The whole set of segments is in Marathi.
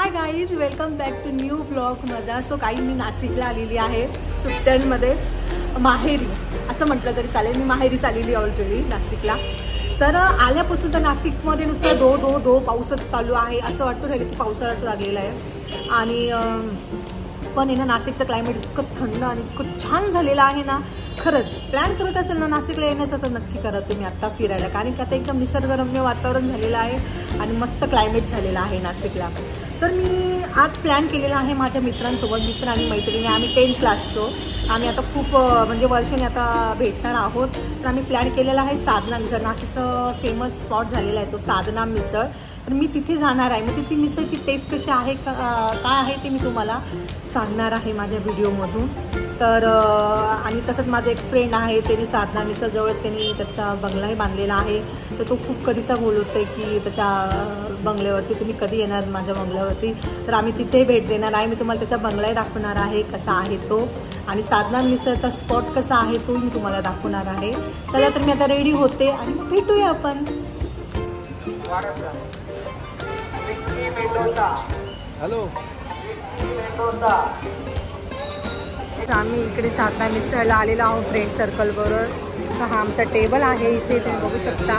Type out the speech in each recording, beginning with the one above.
High guys, welcome back to new blog माझा. सो काही मी नाशिकला आलेली आहे सुट्ट्यांमध्ये, माहेरी असं म्हटलं तरी चालेल. मी माहेरीच आलेली ऑलरेडी नाशिकला. तर आल्यापासून तर नाशिकमध्ये नुसतं दो पाऊसच चालू आहे. असं वाटतं राहिलं की पावसाळाच लागलेला आहे. आणि पण आहे ना, नाशिकचं क्लायमेट इतकं थंड आणि इतकं छान झालेलं आहे ना. खरंच प्लॅन करत असेल ना नाशिकला येण्याचा तर नक्की करा तुम्ही आत्ता फिरायला, कारण की आता एकदम निसर्गरम्य वातावरण झालेलं आहे आणि मस्त क्लायमेट झालेलं आहे नाशिकला. तर मी आज प्लॅन केलेला आहे माझ्या मित्रांसोबत, मित्र आणि मैत्रिणी. आम्ही 10th क्लासचो. आम्ही आता खूप म्हणजे वर्षांनी आता भेटणार आहोत. तर आम्ही प्लॅन केलेला आहे साधना मिसळ. नाशिकचं फेमस स्पॉट झालेला आहे तो साधना मिसळ. तर मी तिथे जाणार आहे. मग तिथे मिसळची टेस्ट कशी आहे, काय आहे ते मी तुम्हाला सांगणार आहे माझ्या व्हिडिओमधून. तर आणि तसंच माझा एक फ्रेंड आहे, त्यांनी साधना मिसळजवळ त्यांनी त्याचा बंगलाही बांधलेला आहे. तर तो खूप कधीचा बोलत आहे की त्याच्या बंगल्यावरती तुम्ही कधी येणार माझ्या बंगल्यावरती. तर आम्ही तिथे भेट देणार आहे. मी तुम्हाला त्याचा बंगलाही दाखवणार आहे कसा आहे तो, आणि साधना मिसळचा स्पॉट कसा आहे तो मी तुम्हाला दाखवणार आहे. चला तर मी आता रेडी होते आणि मग भेटूया आपण. हॅलो, आम्ही इकडे साधना मिसळला आलेलो आहोत फ्रेंड सर्कल बरोबर. तर हा आमचा टेबल आहे, इथे तुम्ही बघू शकता.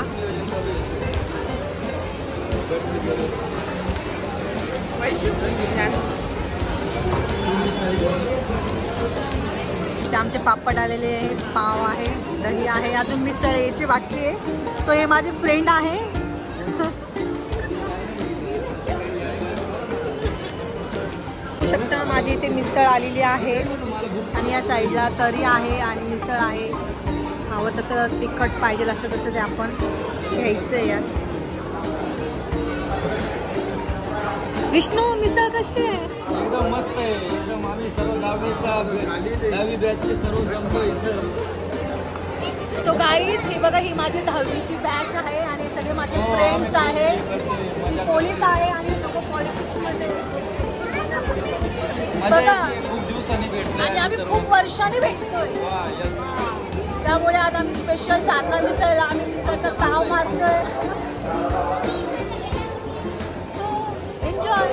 आमचे पापड आलेले आहे, पाव आहे, दही आहे, अजून मिसळ यायची बाकी आहे. सो हे माझे फ्रेंड आहे. शकता माझी इथे मिसळ आलेली आहे आणि या साईडला तरी आहे आणि मिसळ आहे. हवं तसं तिखट पाहिजे असं तसं ते आपण घ्यायचं आहे. यात विष्णू मिसळ कशी आहे? एकदम मस्त आहे. एकदम आम्ही सर्व दहावी बॅचचे सर्व जमतो इथं. सो गाईज, ही बघा, ही माझी 10वीची बॅच आहे आणि सगळे माझे फ्रेंड्स आहेत. ती पोलीस आहे आणि लोक पॉलिटिक्समध्ये बघा. खूप दिवसांनी भेटतो आणि आम्ही खूप वर्षांनी भेटतोय. त्यामुळे आता आम्ही स्पेशल साधना मिसळला आम्ही मिसळचा ताव मारतोय. So enjoy.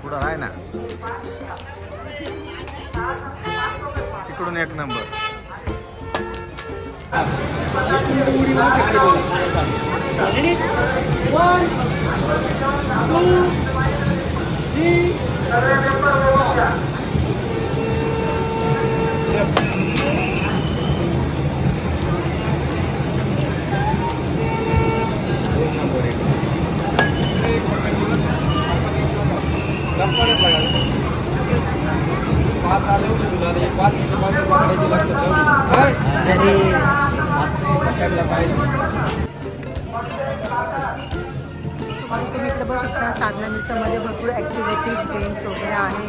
पुढं आहे ना, तिकडून एक नंबर. तुम्ही इकडे बघू शकता साधना मिसळमध्ये भरपूर ॲक्टिव्हिटीज, गेम्स वगैरे आहे.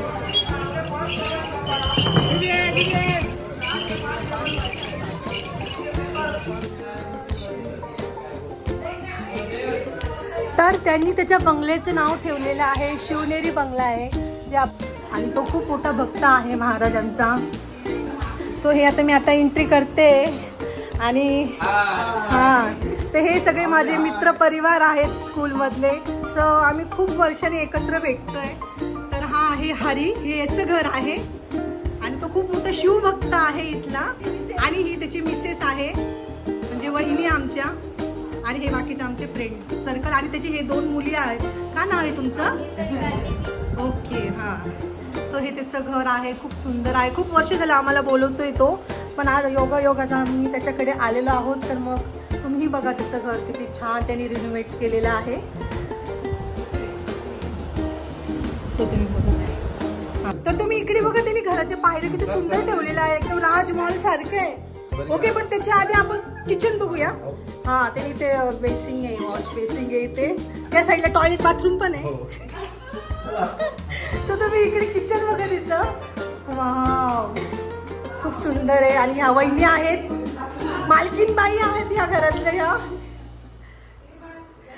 तर त्यांनी त्याच्या बंगल्याचं नाव ठेवलेलं आहे शिवनेरी बंगला आहे जे आणि तो खूप मोठा भक्त आहे महाराजांचा. सो हे आता मी एंट्री करते आणि तर हे सगळे माझे मित्र परिवार आहेत स्कूलमधले. सो आम्ही खूप वर्षांनी एकत्र भेटतोय. तर हा आहे हरी, हे याचं घर आहे आणि तो खूप मोठा शिवभक्त आहे इथला. आणि ही त्याची मिसेस आहे, म्हणजे वहिनी आमच्या, आणि हे बाकीचे आमचे फ्रेंड सर्कल. आणि त्याची हे 2 मुली आहेत. काय नाव आहे तुमचं? ओके, हां. सो हे त्याचं घर आहे, खूप सुंदर आहे. खूप वर्ष झालं आम्हाला बोलवतोय तो, पण आज योगाचा आम्ही त्याच्याकडे आलेलो आहोत. तर मग तुम्ही बघा त्याचं घर किती छान त्यांनी रिनोव्हेट केलेलं आहे. सो तुम्ही बघा. तर तुम्ही इकडे बघा, त्यांनी घराच्या पायऱ्या किती सुंदर ठेवलेलं आहे, एकदम राजमहल सारखं आहे. ओके, पण त्याच्या आधी आपण किचन बघूया. हा, ते इथे बेसिंग आहे, वॉश बेसिंग आहे इथे. त्या साईडला टॉयलेट बाथरूम पण आहे. सो तुम्ही इकडे किचन बघा तिचं. वाव, खूप सुंदर आहे. आणि ह्या वहिनी आहेत, मालकीन बाई आहेत ह्या घरातल्या ह्या.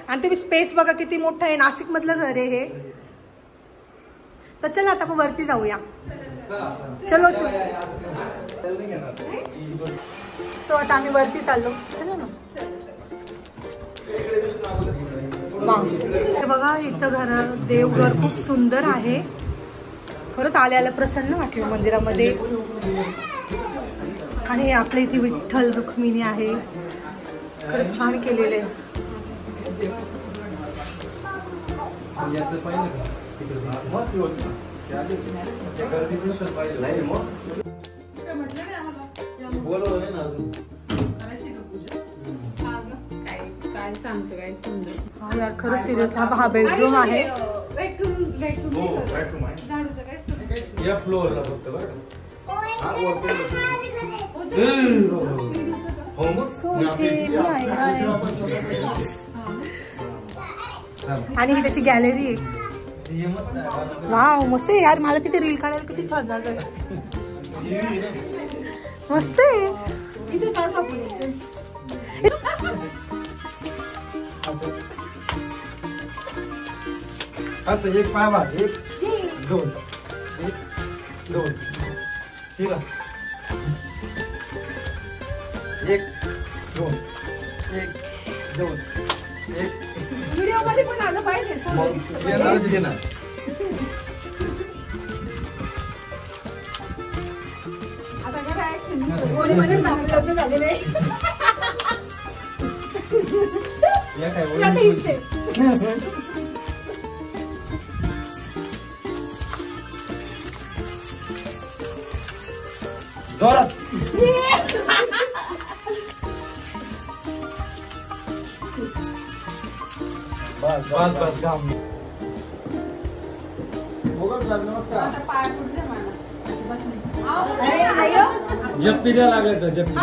आणि तुम्ही स्पेस बघा किती मोठं आहे. नाशिक मधलं घर आहे हे. तर चला आता आपण वरती जाऊया. चलो चलो. सो आता आम्ही वरती चाललो. चला ना. हे बघा, हिचं घर, देवघर खूप सुंदर आहे. खरंच आल्याला प्रसन्न वाटलं मंदिरामध्ये. आणि आपल्या इथे विठ्ठल रुक्मिणी आहे. खरंच छान केलेलं आहे. हा यार, खरंच सिरियस. हा बेडरूम आहे. आणि ही त्याची गॅलरी आहे. वाव, मस्त आहे यार. मला तिथे रील काढायला किती छान जागा आहे. मस्त आहे. असं एक पाय, एक दोन, एक दोन, ठीक आहे. एक दोन, एक दोन, एक. व्हिडिओ मध्ये पण आलं पाहिजे. आता काय कोणी म्हणे लग्न झाले नाही. जोरात. बस बस बस काम. जप्पी द्या लागले तर जप्पी.